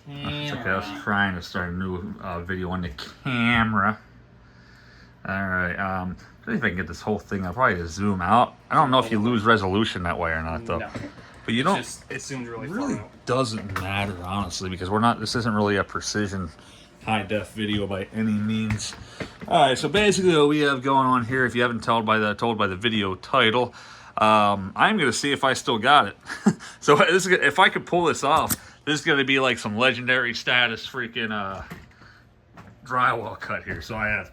It's okay, I was trying to start a new video on the camera. Alright, see if I can get this whole thing. I'll probably just zoom out. I don't know if you lose resolution that way or not, though. No. But you don't. It zooms really really far out. doesn't matter, honestly, because we're not. This isn't really a precision high def video by any means. All right, so basically what we have going on here, if you haven't told by the video title, I'm gonna see if I still got it. So this is, if I could pull this off, this is gonna be like some legendary status freaking drywall cut here. So I have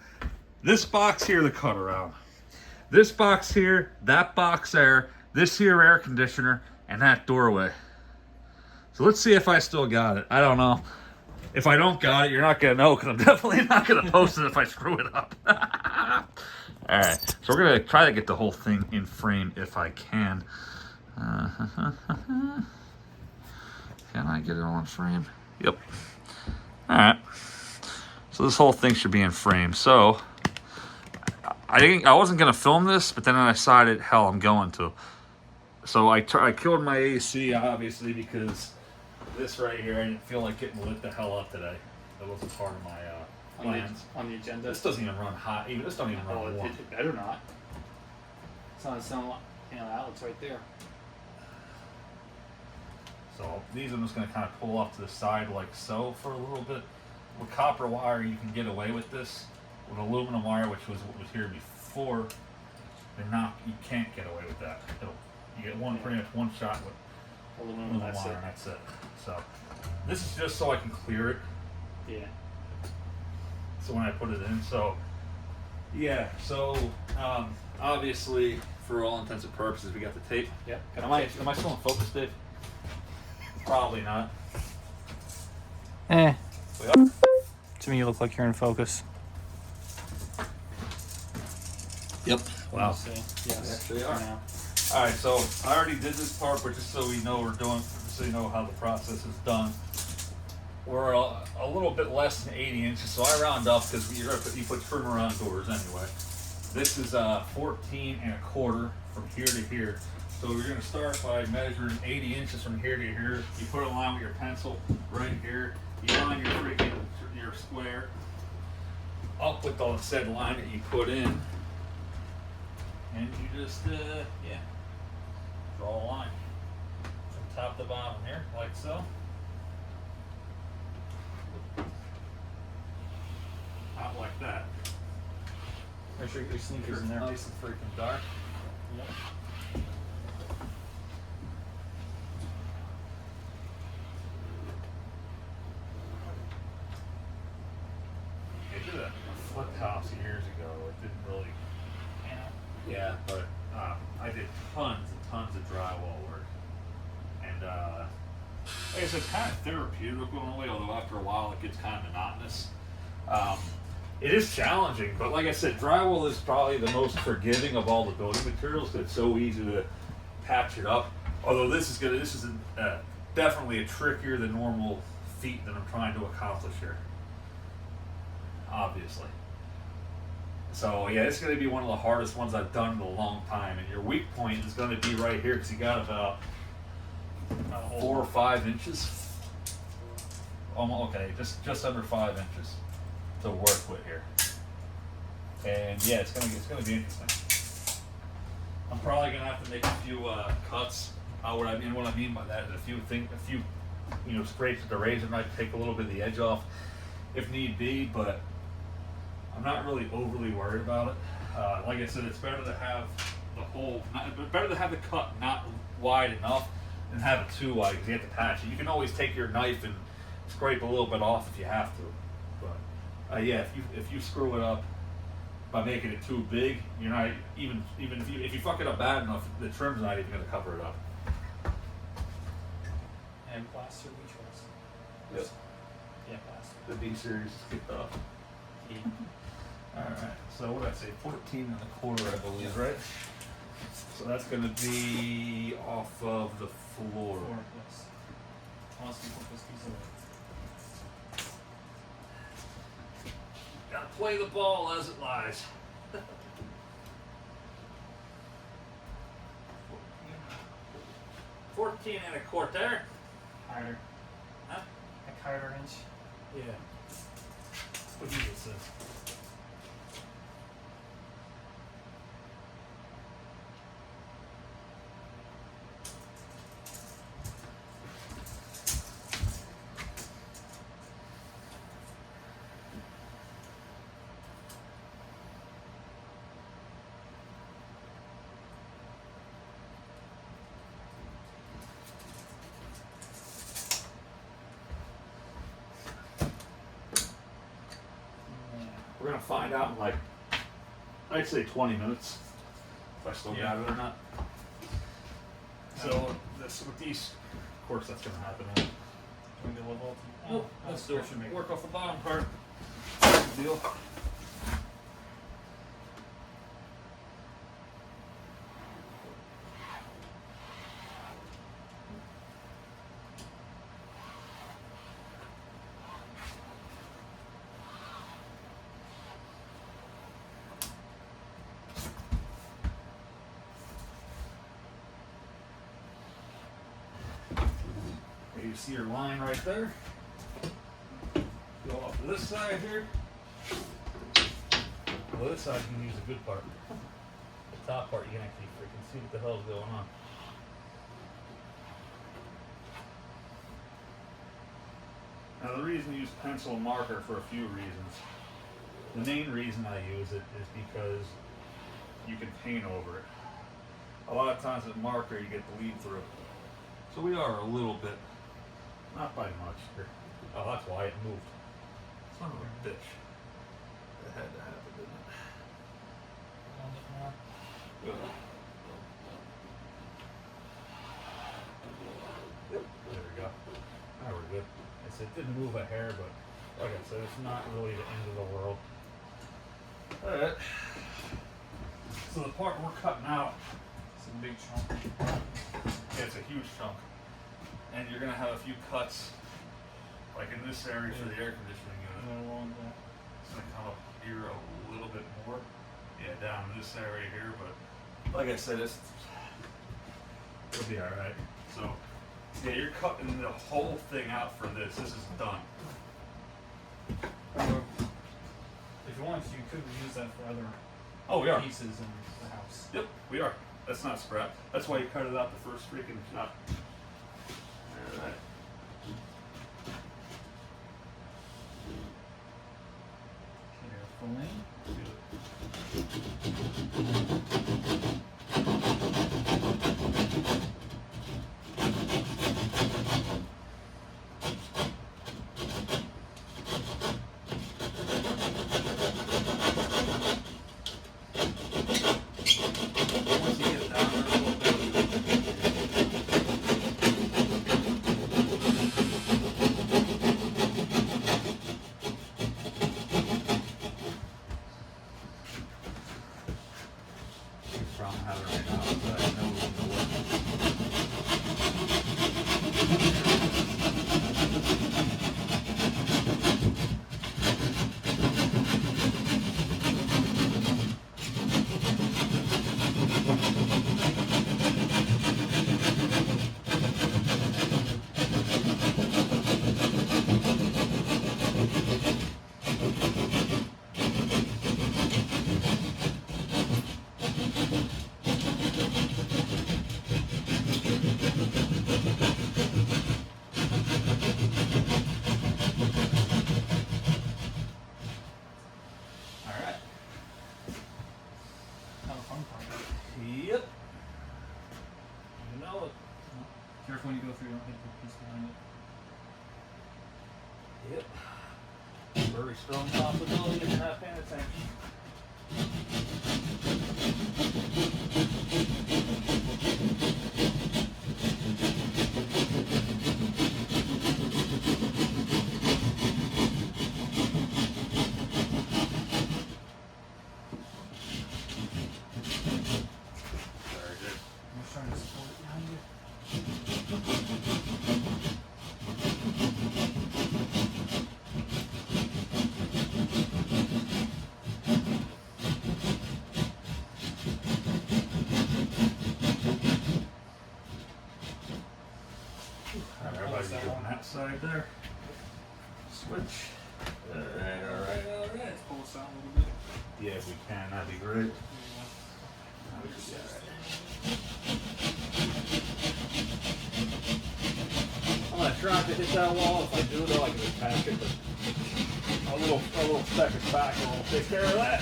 this box here to cut around, this box here, that box there, this here air conditioner, and that doorway. So let's see if I still got it. I don't know. If I don't got it, you're not going to know, because I'm definitely not going to post it if I screw it up. All right. So we're going to try to get the whole thing in frame if I can. Can I get it all in frame? Yep. All right. So this whole thing should be in frame. So I wasn't going to film this, but then I decided, hell, I'm going to. So I killed my AC, obviously, because this right here, I didn't feel like getting lit the hell up today. That wasn't part of my plans. On the agenda. This doesn't even run hot. Even this don't even run warm. It better not. It's on its own panel outlets right there. So these I'm just going to kind of pull off to the side like so for a little bit. With copper wire, you can get away with this. With aluminum wire, which was what was here before, you can't get away with that. You get pretty much one shot with Aluminum, wire, that's it. and that's it. So this is just so I can clear it. Yeah. So when I put it in, so yeah, so obviously for all intents and purposes, we got the tape. Yep. Am I still in focus, Dave? Probably not. Eh. We are. To me, you look like you're in focus. Yep. Wow. Yes. They are. Yeah. All right, so I already did this part, but just so we know we're doing, so you know how the process is done. We're a little bit less than 80 inches, so I round up because you put trim around doors anyway. This is 14 and a quarter from here to here. So you're gonna start by measuring 80 inches from here to here. You put a line with your pencil right here. You line your square up with the said line that you put in, and you just draw a line from top to bottom here, like so. Out like that. Make sure you get your sneakers in there. Nice and freaking dark. Yep. I did a flip house years ago. It didn't really pan out. Yeah, but I did tons and tons of drywall work. And like I said, it's kind of therapeutic in a way, although after a while it gets kind of monotonous. It is challenging, but like I said, drywall is probably the most forgiving of all the building materials because it's so easy to patch it up. Although this is definitely a trickier than normal feat that I'm trying to accomplish here. Obviously. So yeah, it's going to be one of the hardest ones I've done in a long time. And your weak point is going to be right here because you got about 4 or 5 inches. Almost, okay, just under 5 inches to work with here. And yeah, it's gonna be interesting. I'm probably gonna have to make a few cuts. What I mean by that is a few scrapes with the razor knife to take a little bit of the edge off if need be, but I'm not really overly worried about it. Like I said, it's better to have the cut not wide enough than have it too wide because you have to patch it. You can always take your knife and scrape a little bit off if you have to, but yeah, if you screw it up by making it too big, you're not even if you fuck it up bad enough, the trim's not even going to cover it up. And plaster beach was. Yep. Yeah, plaster. The B series is kicked off. Yeah. All right. So what did I say? 14 and a quarter, I believe, right? So that's going to be off of the floor. Yes. Awesome. Gotta play the ball as it lies. 14 and a quarter. Higher. Huh? Like 1/4 inch. Yeah. What usually says. Yeah. We're gonna find out in like, I'd say 20 minutes, if I still got it or not. So this with these, of course, that's gonna happen. Can we do a level? Oh, let's do it. Should make Work off the bottom part. Good deal. Okay, you see your line right there. Go off to this side here. Well, this side you can use a good part. The top part you can actually freaking see what the hell's going on. Now the reason I use pencil and marker for a few reasons. The main reason I use it is because you can paint over it. A lot of times with marker you get the lead through. So we are a little bit, not by much here. Oh, that's why it moved. Son of a bitch. That had to happen, didn't it? Ugh. There we go. Now we're good. I said it didn't move a hair, but like I said, it's not really the end of the world. Alright. So the part we're cutting out, It's a big chunk. yeah, it's a huge chunk. And you're gonna have a few cuts, like in this area for the air conditioning unit. No longer. It's gonna come up here a little bit more. Yeah, down in this area here, but like I said, it'll be alright. So, yeah, you're cutting the whole thing out for this. This is done. If you wanted to, you could use that for other Oh, we are. pieces in the house. Yep, we are. That's not scrap. That's why you cut it out the first freaking shot. Alright. Carefully. Once you get it down there a little bit. Problem having right now is that I know it's gonna work. Alright. Have a fun part. Yep. You know it. Careful when you go through, you don't hit the piece behind it. Yep. Very strong possibility if you're not paying attention. Very good. I'm just trying to support it behind you. Switch. Alright. Let's pull this out a little bit. Yeah, if we can, that'd be great. Yeah. That would be alright. I'm gonna try not to hit that wall. If I do, though, I can attach it. But a little speck of spackle will take care of that.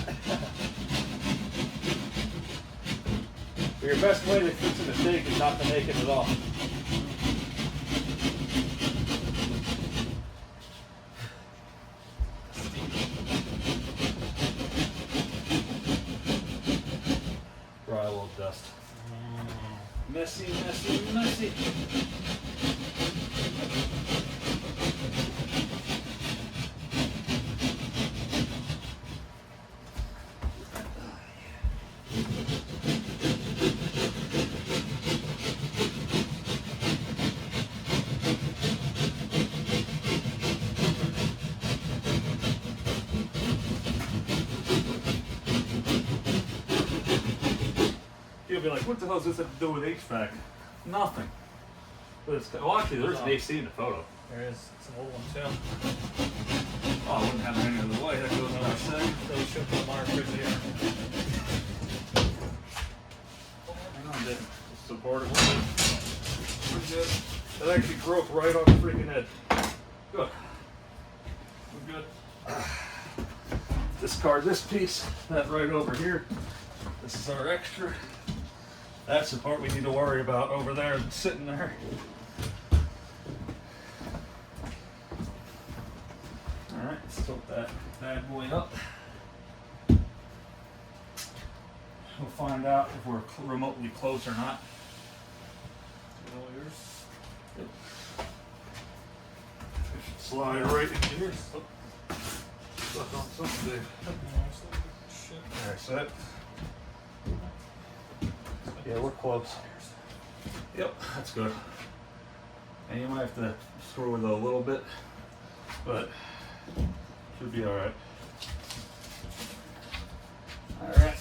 But your best way to fix a mistake is not to make it at all. Dry a little dust. Messy, messy, messy. You'll be like, what the hell does this have to do with HVAC? Nothing. But it's, well, actually, there's an AC in the photo. There is. It's an old one too. Oh, I wouldn't have it any other way. That goes without saying. They should put them on our refrigerator. Hang on, Dick. Just support it. We're good. That actually broke right on the freaking edge. Good. We're good. Discard this piece. That right over here. This is our extra. That's the part we need to worry about over there, sitting there. All right, let's tilt that bad boy up. We'll find out if we're remotely close or not. All yours. Yep. It should slide right in here. Oh. Stuck on something big. Shit. There's that. Yeah, we're close. Yep, that's good. And you might have to screw with it a little bit, but should be all right. All right.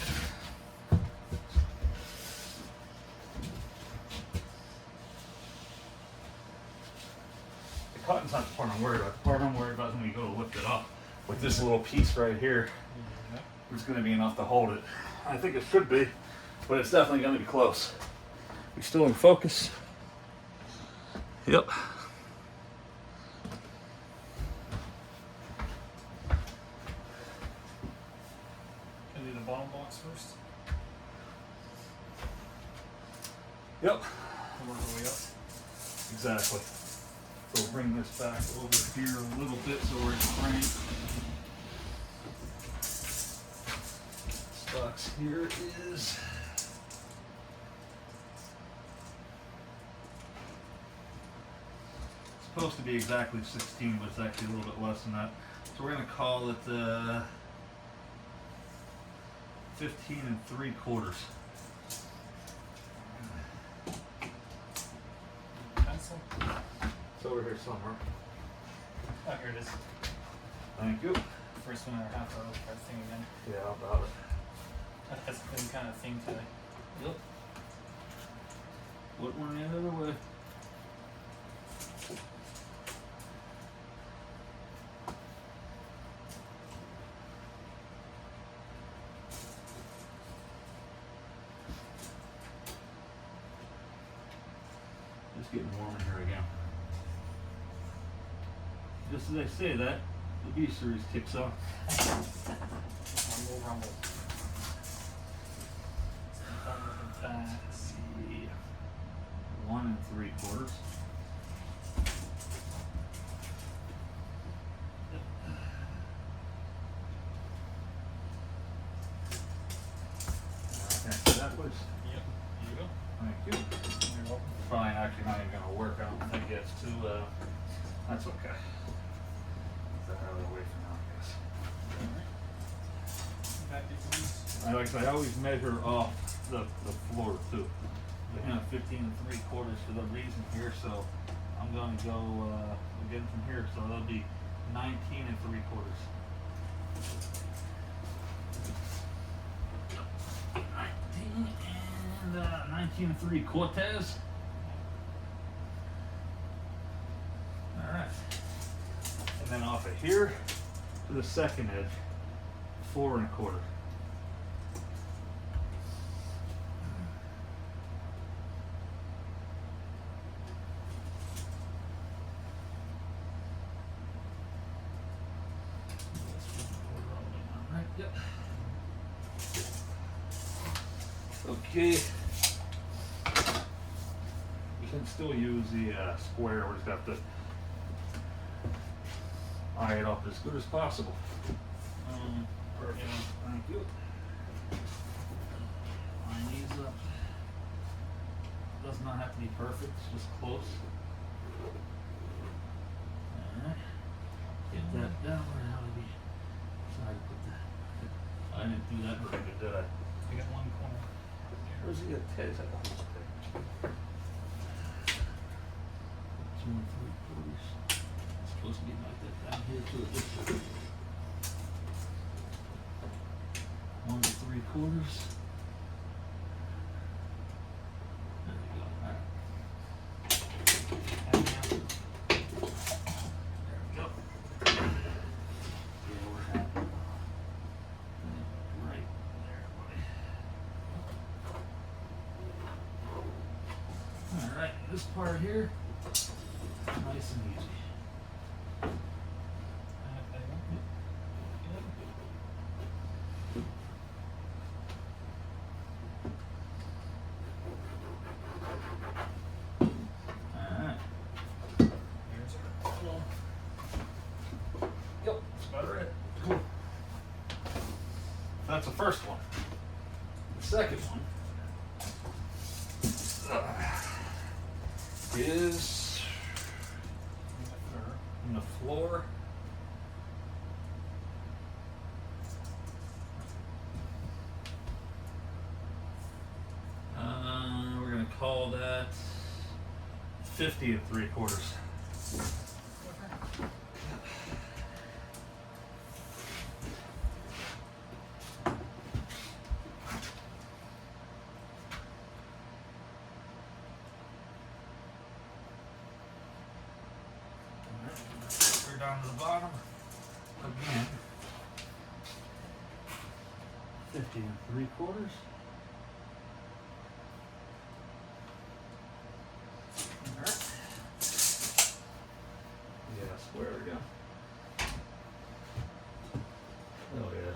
The cotton's not the part I'm worried about. The part I'm worried about is when we go to lift it up. With this little piece right here, it's going to be enough to hold it. I think it should be, but it's definitely going to be close. We still in focus? Yep. Can do the bottom box first. Yep. And work our way up. Exactly. So we'll bring this back over here a little bit so we're in frame. This box here is supposed to be exactly 16, but it's actually a little bit less than that. So we're going to call it 15 3/4. Pencil. It's over here somewhere. Oh, here it is. Thank you. First one or half hour thing again. Yeah, how about it? That has been kind of thing today. Yep. Put one the other way. It's getting warm in here again. Just as I say that, the B series kicks off. Rumble, rumble. Let's see. 1 3/4. Okay, that was. Yep. Here you go. Thank you. You're welcome. Probably actually not even gonna work. I don't think it's too. That's okay. Get that out of the way for now, I guess. Back to these. I like I say, I always measure off the floor too. You know, 15 3/4 for the reason here. So I'm gonna go again from here. So that'll be 19 3/4. 19 3/4. All right. And then off of here to the second edge, 4 1/4. Yep. Okay. You can still use the square. We just have to eye it up as good as possible. Perfect. Yeah. Thank you. Line these up. Does not have to be perfect, it's just close. Alright. Get that down where it ought to be. Sorry to put that. I didn't do that very good, did I? I got one corner. Where's he at? Ted's at the whole thing. 2 3/4. It's supposed to be like that down here too. 1 3/4. There we go. Alright. There we go. Yeah, we're happy. Right there, buddy. Alright, this part here, nice and easy. Alright. Here's our little. Yep, that's about it. Cool. That's the first one. The second one is in the floor. We're gonna call that 50 3/4. Clear down to the bottom again. 50 3/4. Alright. Yeah, square we go. Oh yeah.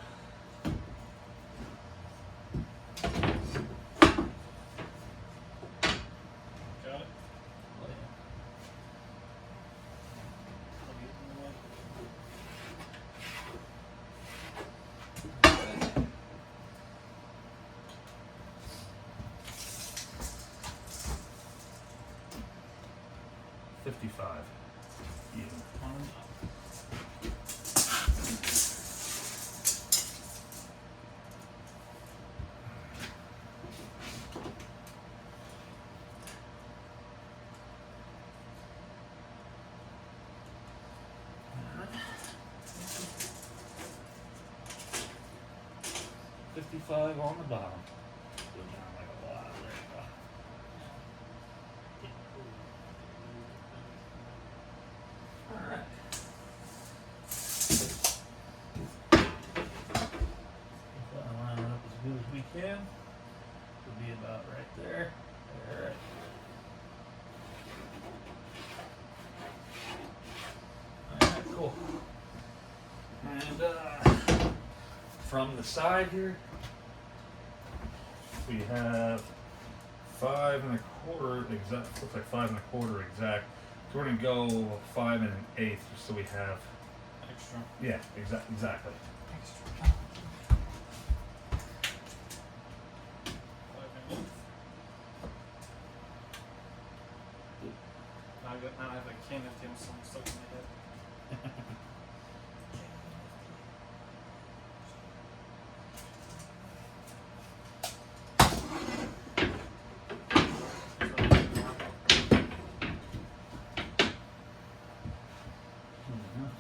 Got it? Oh yeah. I'll get in the way. 55. Even. On and up. Alright. 55 on the bottom. Go down like a lot. There you go. Alright. Line it up as good as we can. Should be about right there. Alright. Alright, cool. And from the side here, we have 5 1/4 exact. Looks like 5 1/4 exact. So we're gonna go 5 1/8, just so we have. Extra. Yeah, exactly. Extra. 5 minutes. Now I have a can of dim sum stuck in my head.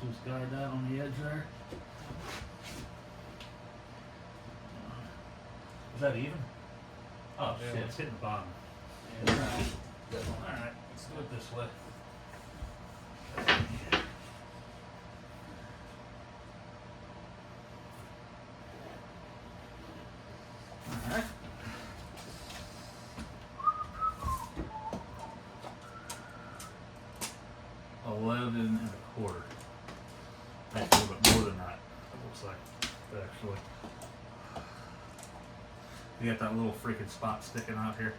Just guard that on the edge there. Is that even? Oh Yeah. shit, it's hitting the bottom. Yeah. Alright, let's do it this way. actually. You got that little freaking spot sticking out here.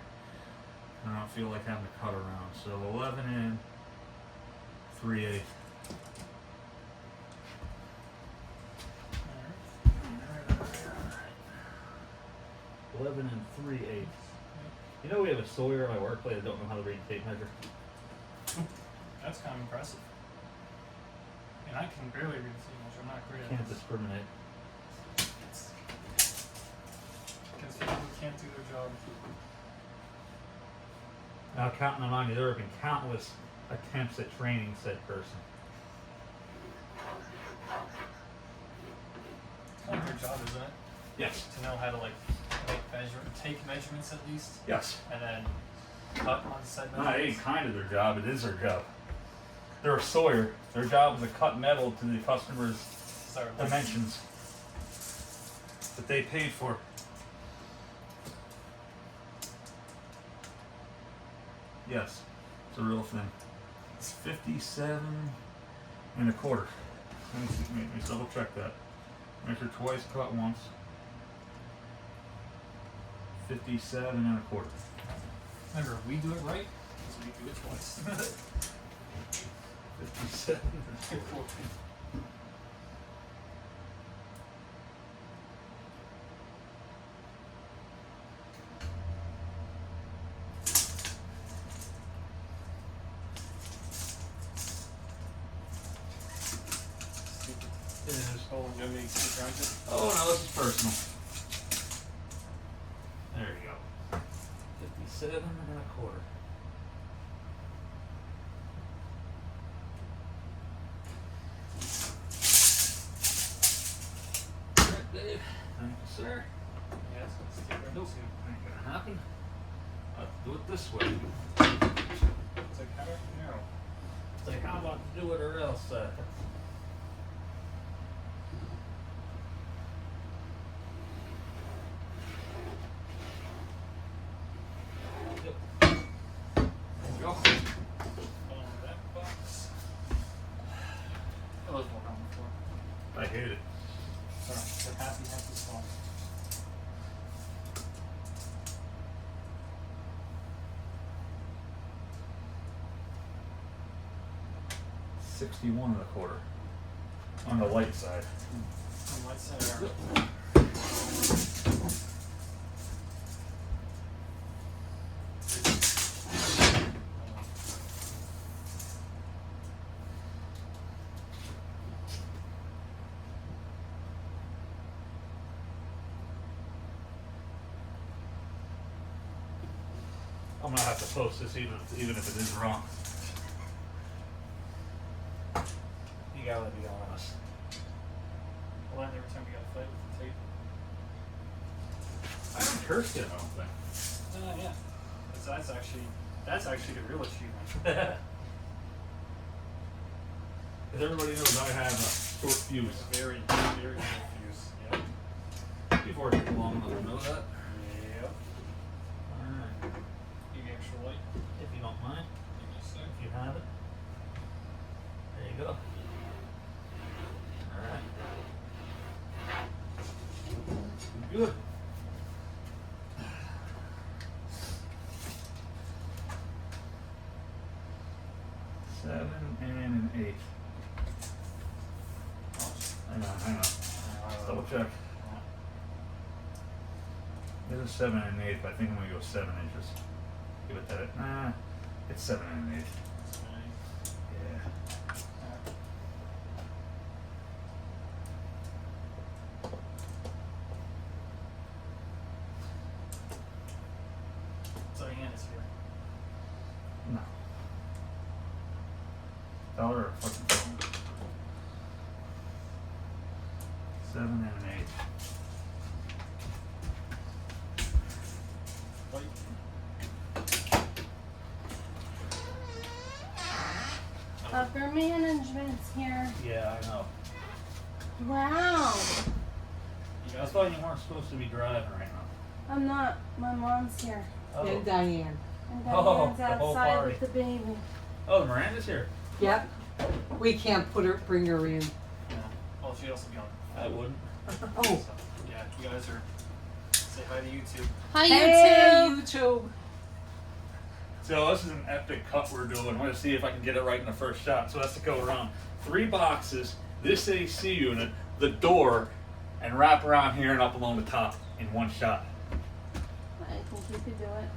I don't feel like having to cut around. So 11 and 3/8. 11 and 3/8. You know we have a sawyer at my workplace that don't know how to read tape measure. That's kind of impressive. And I can barely read the tape measure. I'm not great at Can't this. discriminate. Because people who can't do their job. Now, counting on you, there have been countless attempts at training said person. It's kind of your job, isn't it? Yes. To know how to like take measurements at least, Yes. and then cut on said No, it measurements. ain't kind of their job, it is their job. They're a sawyer. Their job is to cut metal to the customer's Sorry, dimensions that they paid for. Yes, it's a real thing. It's 57 and a quarter. Let me see, let me double check that. Measure twice, cut once. 57 and a quarter. Remember, we do it right, because we do it twice. 57 and a quarter. It is. Oh, you want me to keep around it? Oh no, this is personal. There you go. 57 and a quarter. Alright, Dave. Thank you, sir. Yes, let's keep around Nope, too. ain't gonna happen. I'll have to do it this way. It's like, how do I know? It's like, how about to do it or else? Yep. There you go. On that box. That was more on before. I hate it. Sorry, they're happy small. $61 and a quarter on the light side. And let's say I'm gonna have to post this even if it is wrong. You gotta be honest. well, then every time we got to fight with the tape. I don't curse yet, I don't think. Yeah. That's actually the real achievement. Because everybody knows I have a short fuse. Very, very confused. Yep. Before it took long enough to know that. Yep. Alright. You get extra light. If you don't mind, Give me a sec. if you have it. There you go. Alright. Good. Seven and an 8. Hang on. Let's double check. There's a 7 and an 8, but I think I'm gonna go 7 inches. Give it that. Nah, it's 7 and an 8. Yeah. So Ian is here. No. Dollar or fucking phone. 7 and an 8. Light. Upper management's here. Yeah, I know. Wow. I thought you weren't supposed to be driving right now. I'm not. My mom's here. Oh, And Diane. And Oh, Diane's the whole outside party. with the baby. oh, Miranda's here. Yep. We can't bring her in. Yeah. Well, she'd also be on. I wouldn't. Oh. So, yeah, you guys are. Say hi to YouTube. Hi, Hey, YouTube. YouTube. So this is an epic cut we're doing. I'm gonna see if I can get it right in the first shot. So that's to go around 3 boxes, this AC unit, the door, and wrap around here and up along the top in one shot. I think you could do it.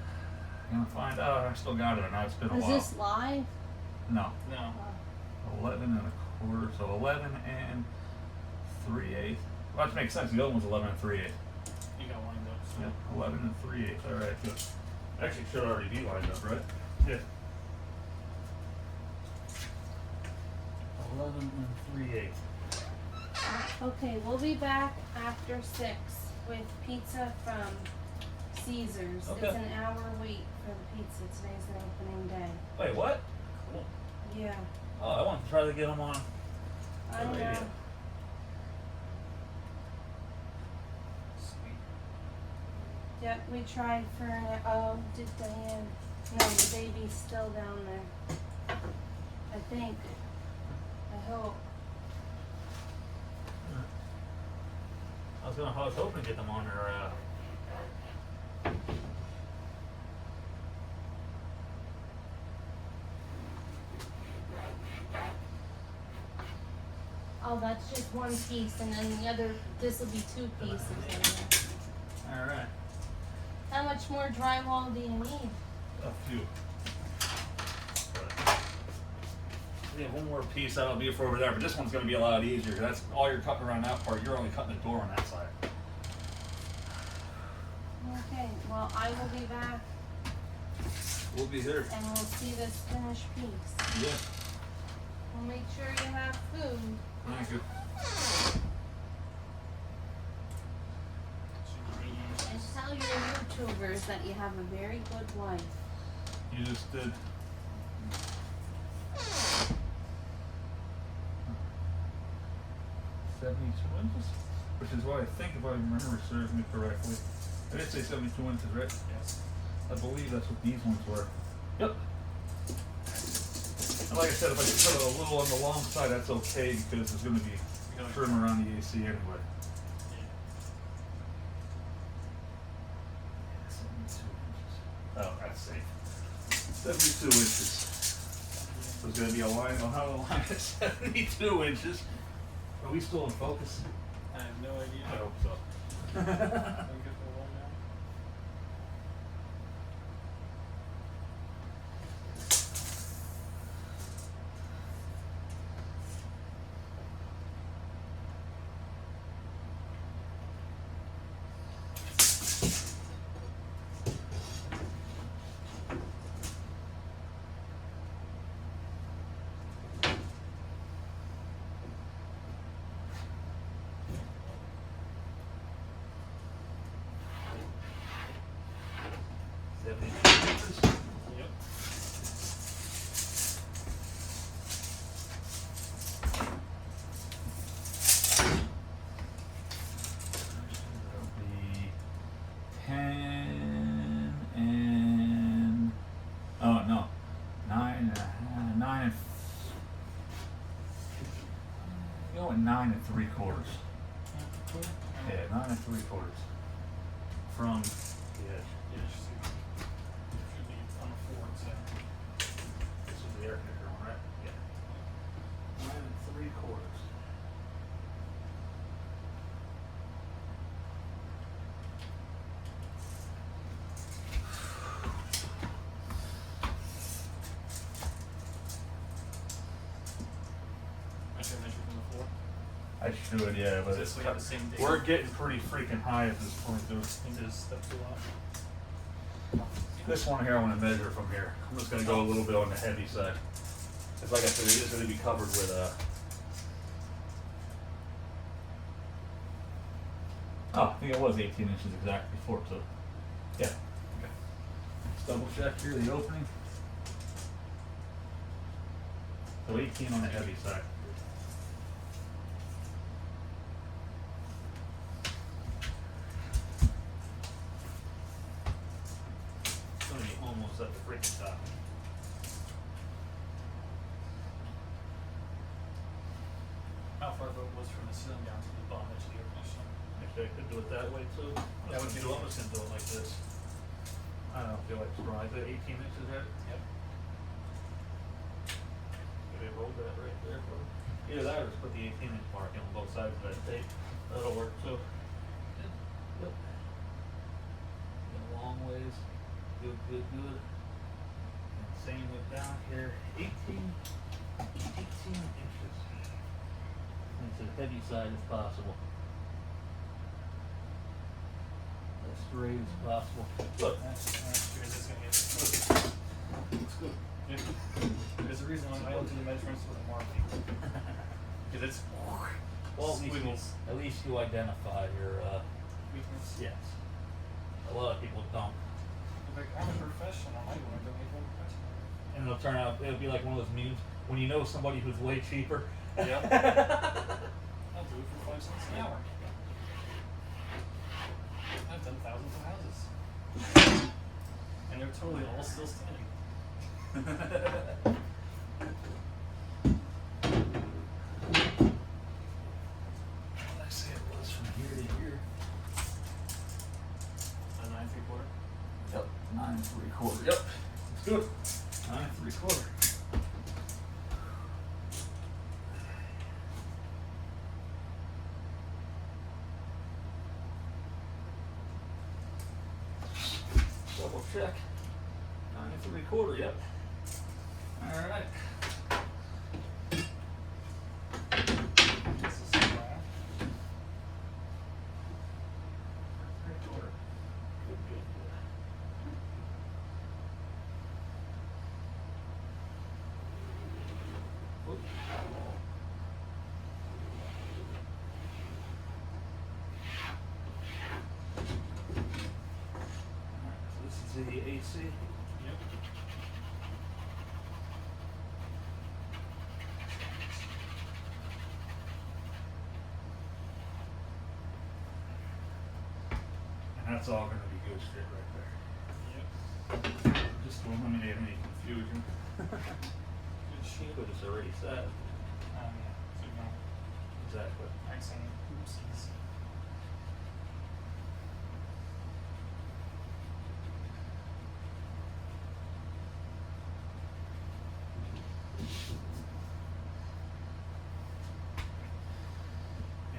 I'm gonna find out. I still got it or not. It's been a Is while. this live? No. No. 11 and a quarter. So 11 and 3/8. Well, that makes sense. The other one's 11 and 3/8. You got lined up. So. Yeah, 11 and 3/8. All right, good. Actually, it should already be lined up, right? Yeah. 11 and 3/8. Okay, we'll be back after 6 with pizza from Caesars. Okay. It's an hour wait for the pizza. Today's the opening day. Wait, what? Cool. Yeah, Oh, I want to try to get them on. I the know. radio. Sweet. Yep, we tried for an oh, did Diane? No, the baby's still down there. I think. I hope. I was hoping to get them on her. Oh, that's just one piece, and then the other. This will be 2 pieces. In there. All right. How much more drywall do you need? A few. Yeah, one more piece that'll be for over there, but this one's going to be a lot easier. That's all you're cutting around that part. You're only cutting the door on that side. Okay, well, I will be back We'll be here. and we'll see this finished piece. Yeah. We'll make sure you have food. Thank you. And tell your YouTubers that you have a very good life. You just did. "72 inches," which is what I think, if I remember serving it correctly. I did say 72 inches, right? Yes. I believe that's what these ones were. Yep. And like I said, if I just put it a little on the long side, that's okay because there's going to be trim around the AC anyway. Yeah. 72 inches. Oh, that's safe. 72 inches. So it's going to be a line. I'll have a line at 72 inches. Are we still in focus? I have no idea. I hope so. Can we get the one now? Yep. That'll be 10 and oh no, 9 and 9 and you know what, 9 3/4. Yeah, 9 3/4 from the edge. Yeah, should be on the forward side. This is the air conditioner one, right? Yeah. 9 3/4. I should measure from the floor. I should, yeah, but This we have the same date. we're getting pretty freaking high at this point, dude. I think there's steps a lot. This one here, I want to measure from here. I'm just going to go a little bit on the heavy side. It's like I said, it is going to be covered with oh, I think it was 18 inches exactly before, so yeah. Okay. Let's double check here the opening. So 18 on the heavy side. It's going to be almost at the freaking top. How far carpet was from the ceiling down to the bottom edge of the air conditioner. Actually, I could do it that way too. That would be I'm just gonna do it like this. I don't feel like it's right. 18 inches there. Yep. Maybe roll that right there. Either that or just put the 18-inch mark on both sides of that tape. That'll work too. Yep. Been a long ways. Good, good, good. And same with down here. 18 inches. And it's as heavy side as possible. As straight as possible. Look, That's yours is gonna get looks good. yeah. There's a reason why I looked at the measurements with a marking. Because it's Well, squiggles. at least you identify your, Weakness. yes. A lot of people don't. Like, I'm a professional. I want to do anything professional. And it'll turn out, it'll be like one of those memes when you know somebody who's way cheaper. Yep. I'll do it for 5 cents an hour. I've done thousands of houses. And they're totally all still standing. I say it was from here to here. A 9 3/4. Yep, 9 3/4. Yep, it's good. 9 3/4. Double check. 9 3/4. Yep. All right. This is flat. 3/4. Good, good, good. Whoop. Alright, so this is the AC. Yep. And that's all gonna be good shit right Yep. there. Just to eliminate any confusion. Good shit. But it's already set. Yeah. So no. Exactly. Accent. Oopsies.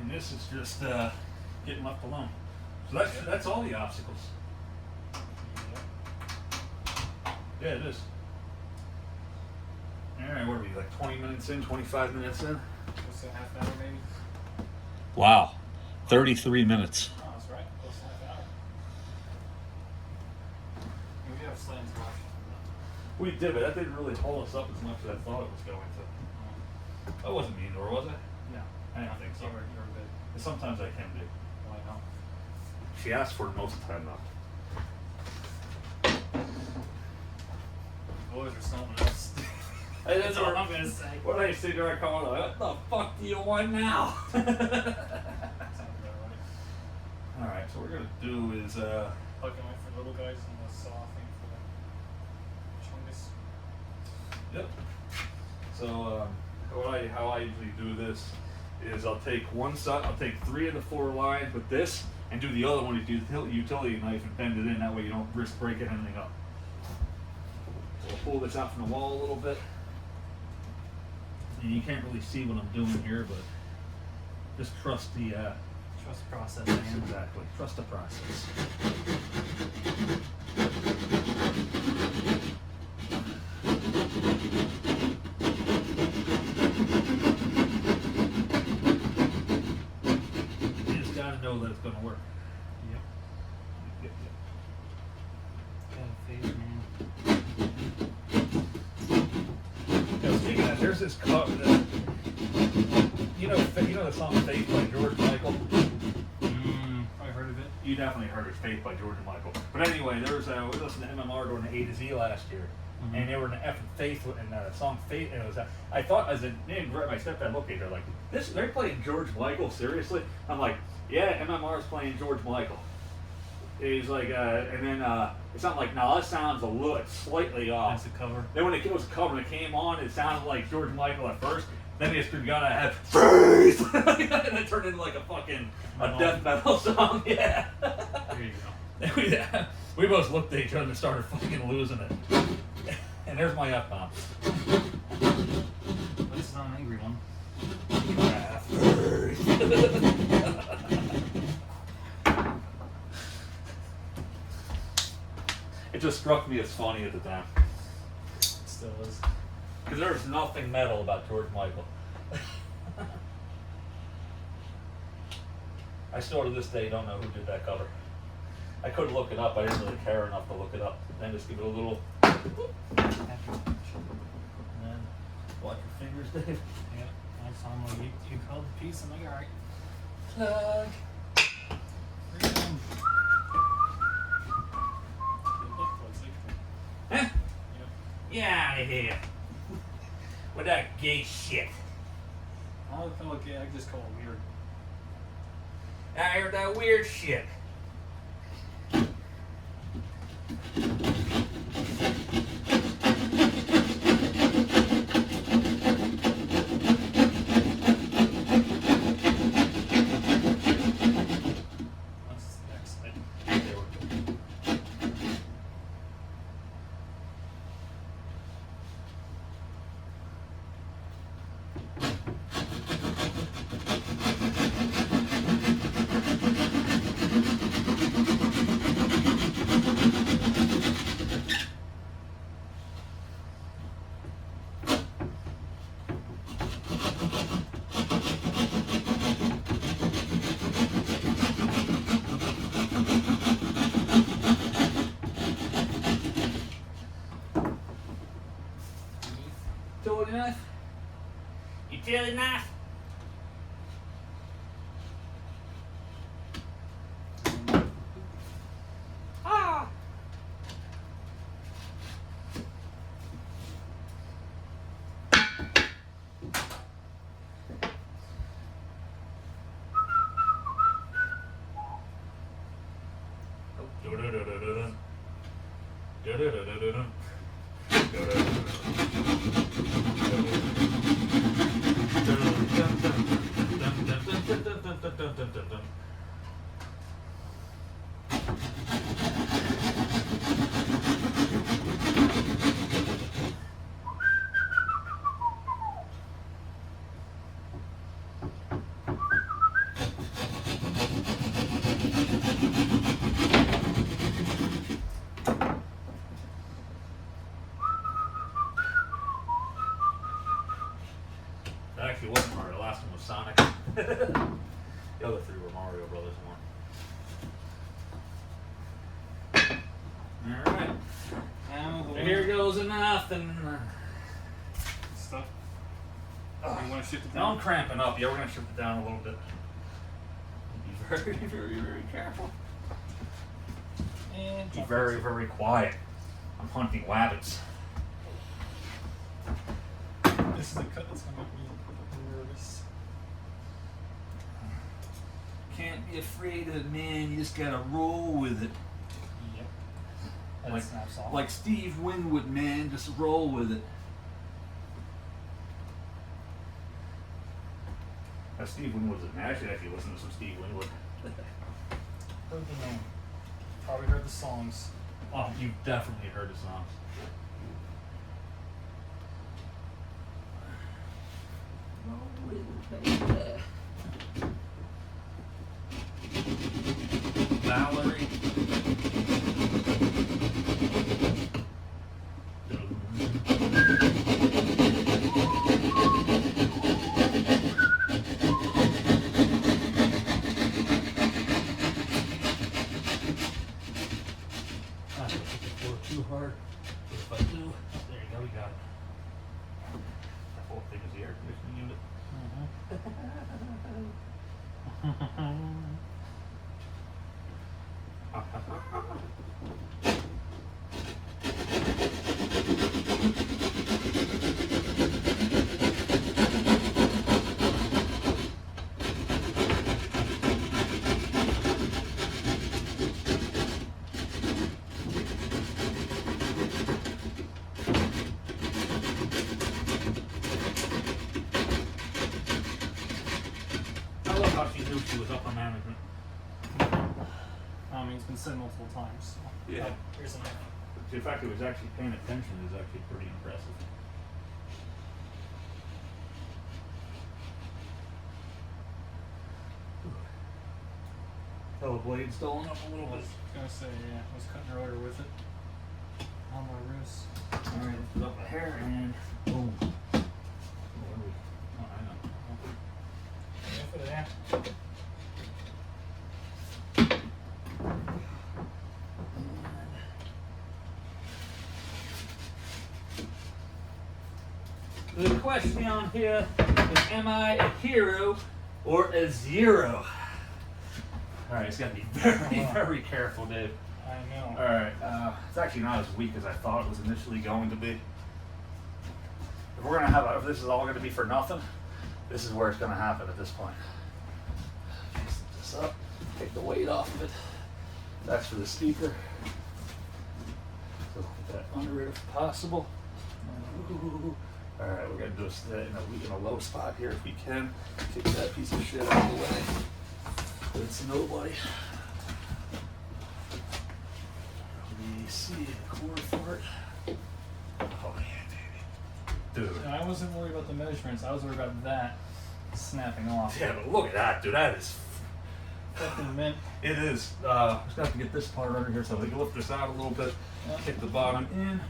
And this is just getting left alone. So that's all the obstacles. Yep. Yeah, it is. Alright, what are we, like 20 minutes in, 25 minutes in? What's that, half an hour maybe? Wow. 33 minutes. Oh, that's right. Close to half an hour. And we have slants watching. We did, but that didn't really hold us up as much as I thought it was going to. I wasn't mean, or was I? No. I don't think so. You were good. Sometimes I can be. Well, I know. She asked for it most of the time, though. Boys are something else. Hey, That's all I'm gonna say. What I say to our car, like, what the fuck do you want now? Sounds about right. Alright, so what we're gonna do is, Plugging away for little guys and the saw thing for the chungus. yep. So, how I usually do this is I'll take one side, I'll take 3 of the 4 lines with this, and do the other one with the utility knife and bend it in. That way you don't risk breaking anything up. So we'll pull this out from the wall a little bit. And you can't really see what I'm doing here, but just trust the, Trust the process, man. exactly, trust the process. You just gotta know that it's gonna work. Yep. Yep, Got a face, man. yep. Now, speaking of that, there's this cover that, you know the song Faith by George Michael? I heard of it. You definitely heard it, Faith by George and Michael. But anyway, we listened to MMR during the A to Z last year. Mhm. And they were in the F and Faith, and the song Faith, and it was, I thought, as a name, my stepdad looked at it, they're like, they're playing George Michael, seriously? I'm like, yeah, MMR's playing George Michael. He's like, and then it's not like, no, that sounds it's slightly off. That's the cover. Then when it was a cover and it came on, it sounded like George Michael at first. Then he just gotta have freeze, and it turned into like a fucking death metal song. Yeah. There you go. We both looked at each other and started fucking losing it. And there's my F-bomb. This is not an angry one. It just struck me as funny at the time. Still is. Because there's nothing metal about George Michael. I still to this day don't know who did that cover. I could look it up, I didn't really care enough to look it up. Then just give it a little. And then watch your fingers, Dave. Yeah. Next time you called the piece, I'm like, alright. Plug. Freedom. Good luck, Leslie. Huh? Yep. Get out of here. With that gay shit. I don't feel like I just call it weird. I heard that weird shit. What's the next thing? There we go. Utility knife? Utility knife? Ah! That actually wasn't Mario. The last one was Sonic. The other three were Mario Brothers one. Alright. Now the Here goes a nothing. stuff. You want to shift it Now I'm down? cramping up. Yeah, we're going to shift it down a little bit. Be very, very, very careful. And Be very, very quiet. I'm hunting rabbits. This is a cut that's gonna make me nervous. Can't be afraid of it, man. You just gotta roll with it. Yep. And Like- it snaps off. Like Steve Winwood, man. Just roll with it. Steve Winwood's a I should actually listen to some Steve Winwood. Heard the name. Probably heard the songs. Oh, you've definitely heard the songs. Valerie. Not gonna hit the floor too hard, but if I do, there you go, we got it. That whole thing is the air conditioning unit. I love how she knew she was upper management. I mean, it's been said multiple times. So. Yeah. Here's another. The fact that it was actually paying attention is actually pretty impressive. Tell the blade's stolen up a little I bit. was gonna say, yeah, I was cutting her order with it. On my wrist. Alright, put up my hair and boom. Oh, I know. Yeah, for that. The question here is, am I a hero or a zero? Alright, it's gotta be very, very careful, Dave. I know. Alright, it's actually not as weak as I thought it was initially going to be. If we're gonna have, if this is all gonna be for nothing, this is where it's gonna happen at this point. Just lift this up, take the weight off of it. That's for the speaker. So put that under it if possible. Alright, we're gonna do this in a low spot here if we can. Kick that piece of shit out of the way. It's nobody. Let me see the core part. Oh yeah, baby. Dude. And I wasn't worried about the measurements. I was worried about that snapping off. Yeah, but look at that, dude. That is. Fucking mint. It is. Just gonna have to get this part under here so we can lift this out a little bit. Yep. Kick the bottom in. And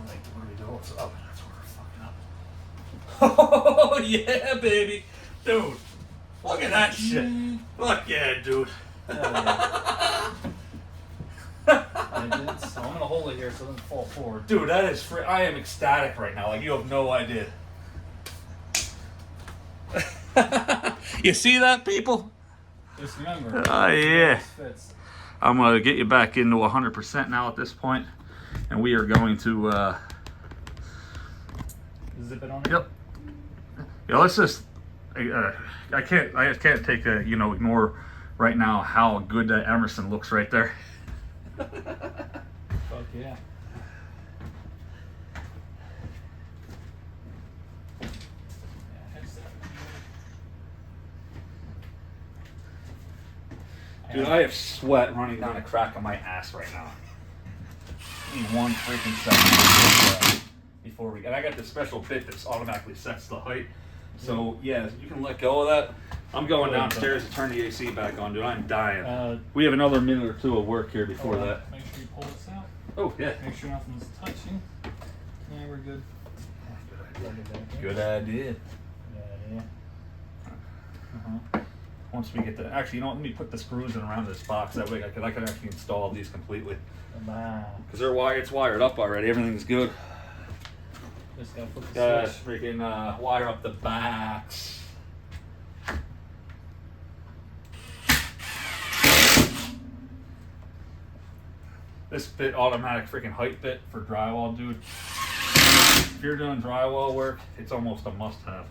like, where do we go? It's up. That's where we're fucking up. Oh yeah, baby, dude. Look at that shit. Fuck yeah, dude. Hell yeah. I did. So I'm gonna hold it here so it doesn't fall forward. Dude, that is free. I am ecstatic right now. Like, you have no idea. You see that, people? Just remember. Oh, yeah. This fits. I'm going to get you back into 100% now at this point. And we are going to, Zip it on. Yep. Yeah, let's just, I can't take a, ignore right now how good that Emerson looks right there. Fuck yeah. Dude, I have sweat running down the crack of my ass right now. Need one freaking second before we. And I got this special bit that automatically sets the height. So yeah, you can let go of that. I'm going downstairs to turn the AC back on, dude. I'm dying. We have another minute or two of work here before that. Make sure you pull this out. Oh yeah. Make sure nothing's touching. Yeah, we're good. Good idea. Yeah. Once we get the, actually, let me put the screws in around this box. That way I can actually install these completely. Because they're wired, it's wired up already. Everything's good. Just gotta put the switch. Freaking wire up the backs. This bit, automatic freaking height bit for drywall, dude. If you're doing drywall work, it's almost a must-have.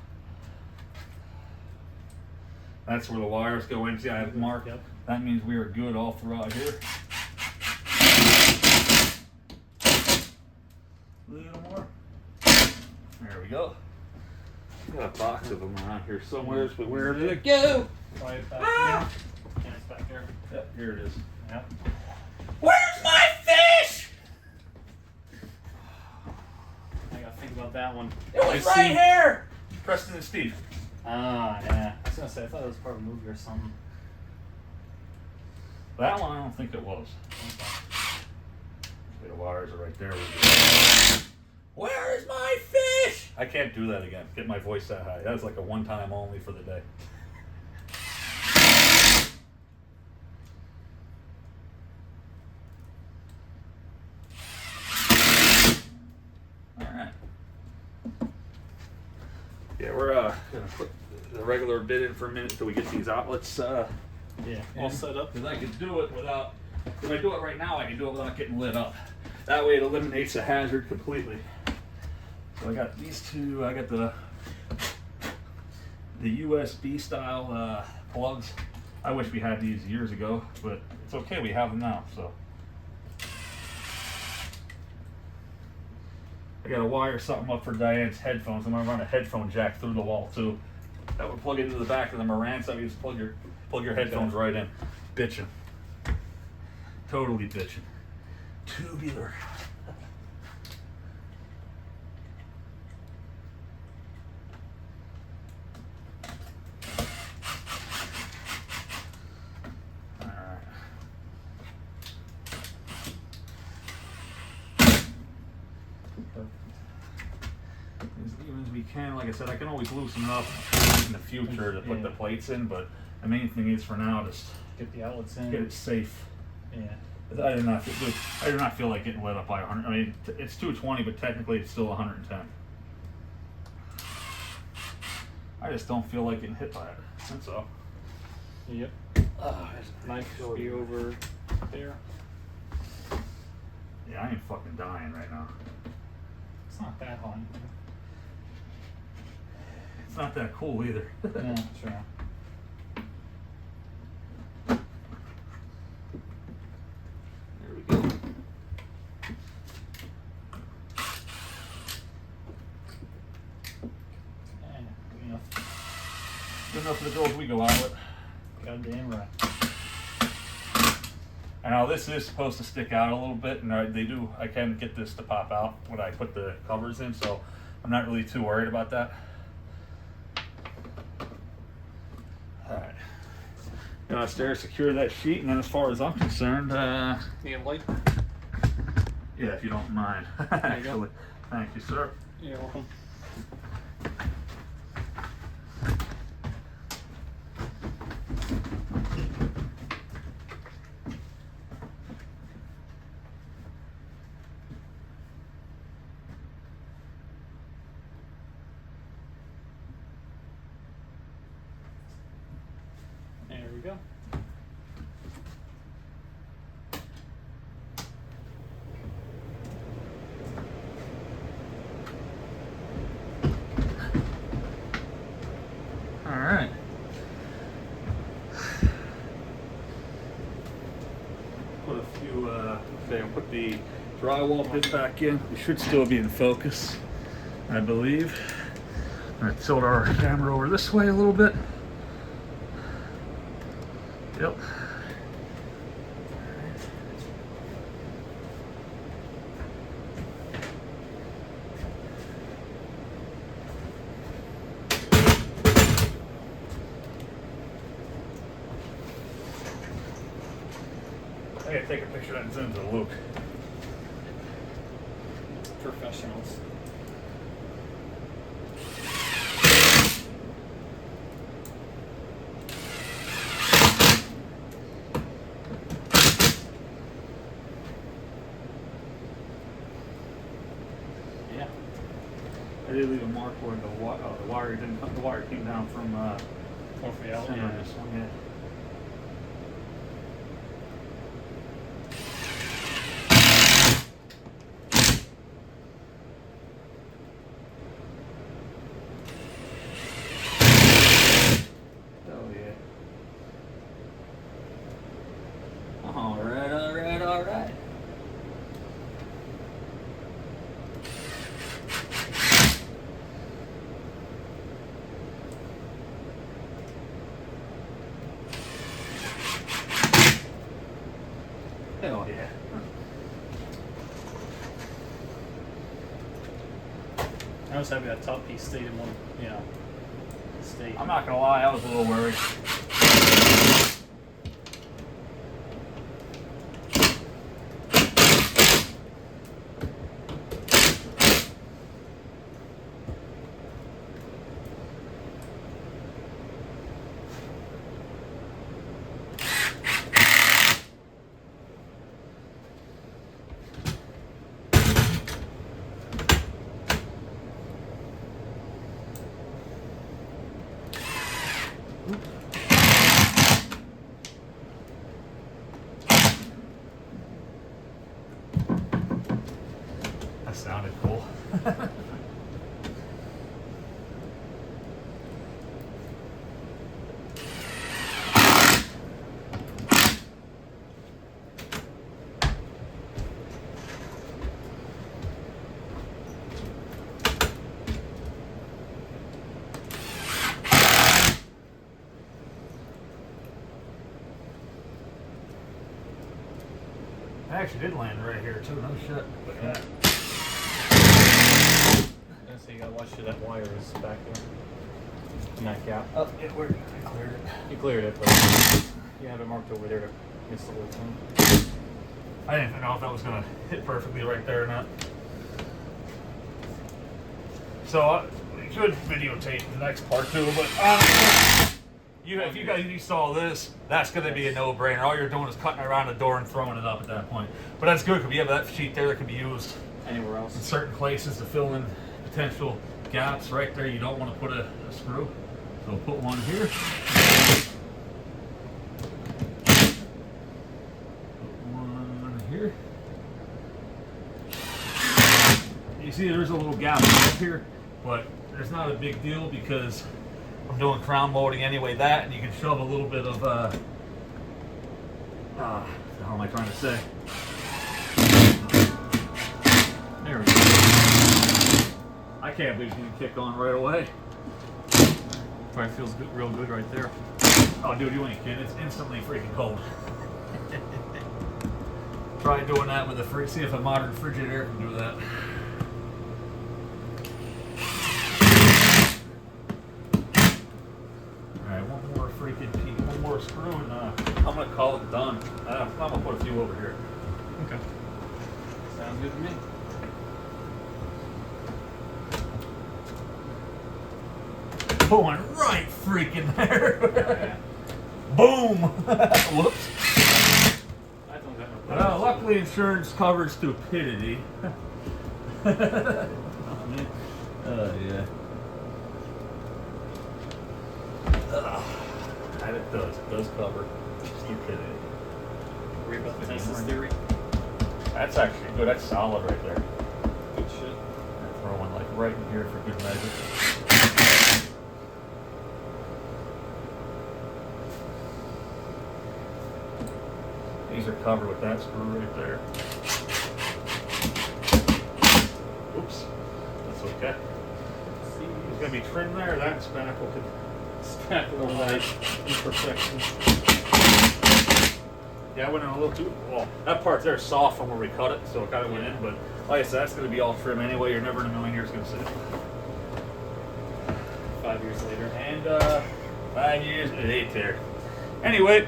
That's where the wires go in. See, I have marked. Yep. That means we are good all throughout here. A little more. There we go. Got a box of them around here somewhere, but where did it go? Right back here. And it's back here. Yep, here it is. Yep. Where's my fish? I gotta think about that one. It was right here. Preston and Steve. Ah, yeah. I was gonna say, I thought it was part of a movie or something. That one, I don't think it was. Okay. The wires are right there. Where is my fish? I can't do that again. Get my voice that high. That's like a one-time only for the day. All right. Yeah, we're gonna put the regular bit in for a minute till we get these outlets. Yeah, all set up. Because I can do it without, if I do it right now, I can do it without getting lit up. That way it eliminates the hazard completely. So I got these two, I got the USB style plugs. I wish we had these years ago, but it's okay, we have them now, so. I gotta wire something up for Diane's headphones. I'm gonna run a headphone jack through the wall too. That would plug into the back of the Marantz. That means plug your headphones right in. Bitchin'. Totally bitchin'. Tubular. As even as we can, like I said, I can always loosen it up in the future to put the plates in, but the main thing is for now, just Get the outlets in. get it safe. Yeah. I do not feel like getting lit up by 100. I mean, it's 220, but technically it's still 110. I just don't feel like getting hit by it. That's all. Yep. Knife should be over there. Yeah, I ain't fucking dying right now. It's not that hot. It's not that cool either. Yeah, sure. There we go. Yeah, good enough. Good enough for the girls we go out with. Goddamn right. And now this is supposed to stick out a little bit, and I can get this to pop out when I put the covers in, so I'm not really too worried about that. Alright. Downstairs, secure that sheet, and then as far as I'm concerned, You get a light? yeah, if you don't mind. you go. Actually, thank you, sir. You're welcome. There we go. All right. Put a few, okay, I'll put the drywall bit back in. It should still be in focus, I believe. I'm gonna tilt our camera over this way a little bit. Yep. I gotta take a picture of that and send it to Luke. Professionals. Yeah. I did leave a mark where the wire didn't come. The wire came down from Or for the outlet. center of this one. Yeah. Oh yeah. All right, all right, all right. Hell yeah. I was happy that top piece stayed in one, state. I'm not gonna lie, I was a little worried. That sounded cool. I actually did land right here too. No shit. Look at that. So you gotta watch sure that wire is back there. In that gap. Oh, it worked. I cleared it. You cleared it, but you have it marked over there to miss the whole thing. I didn't know if that was gonna hit perfectly right there or not. So we could videotape the next part too, but if you guys saw this, that's gonna be a no-brainer. All you're doing is cutting around the door and throwing it up at that point. But that's good because we have that sheet there that can be used Anywhere in else? certain places to fill in potential gaps. Right there, you don't want to put a screw, so we'll put one here. Put one here. You see, there's a little gap up here, but there's not a big deal because I'm doing crown molding anyway. That, and you can shove a little bit of what the hell am I trying to say? There we go. I can't believe you can kick on right away. Probably feels good, real good right there. Oh, dude, you ain't kidding. It's instantly freaking cold. Try doing that with a fridge. See if a modern Frigidaire can do that. Alright, one more freaking piece, one more screw, and I'm gonna call it done. I'm gonna put a few over here. Okay. Sounds good to me. Put one right freaking there. Yeah. Boom! Whoops. I don't got no Well, problem. luckily insurance covers stupidity. Oh, yeah. And it does cover stupidity. Worry about the census theory. That's actually good. That's solid right there. Good shit. Throw one like right in here for good measure. These are covered with that screw right there. Oops, that's okay. See, There's gonna be trim there. That spackle could. spackle light imperfection. Yeah, I went in a little too. Well, that part there's soft from where we cut it, so it kind of went in. But like I said, that's gonna be all trim anyway. You're never in a million years gonna see it. 5 years later. And 5 years, it ain't there. Anyway,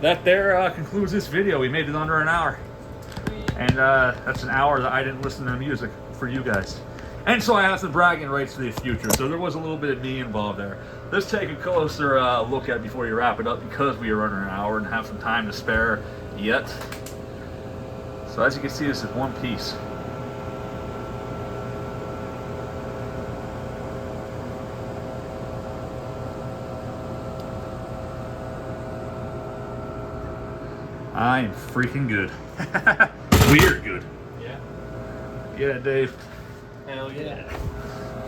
that there concludes this video. We made it under an hour. And that's an hour that I didn't listen to music for you guys. And so I have some bragging rights for the future. So there was a little bit of me involved there. Let's take a closer look at it before you wrap it up because we are under an hour and have some time to spare yet. So as you can see, this is one piece. I am freaking good. Weird good. Yeah. Yeah, Dave. Hell yeah.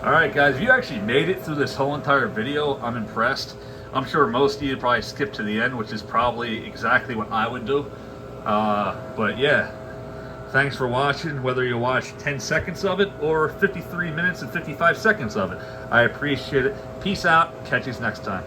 Alright guys, if you actually made it through this whole entire video, I'm impressed. I'm sure most of you probably skipped to the end, which is probably exactly what I would do. But yeah, thanks for watching, whether you watch 10 seconds of it or 53 minutes and 55 seconds of it. I appreciate it. Peace out. Catch you next time.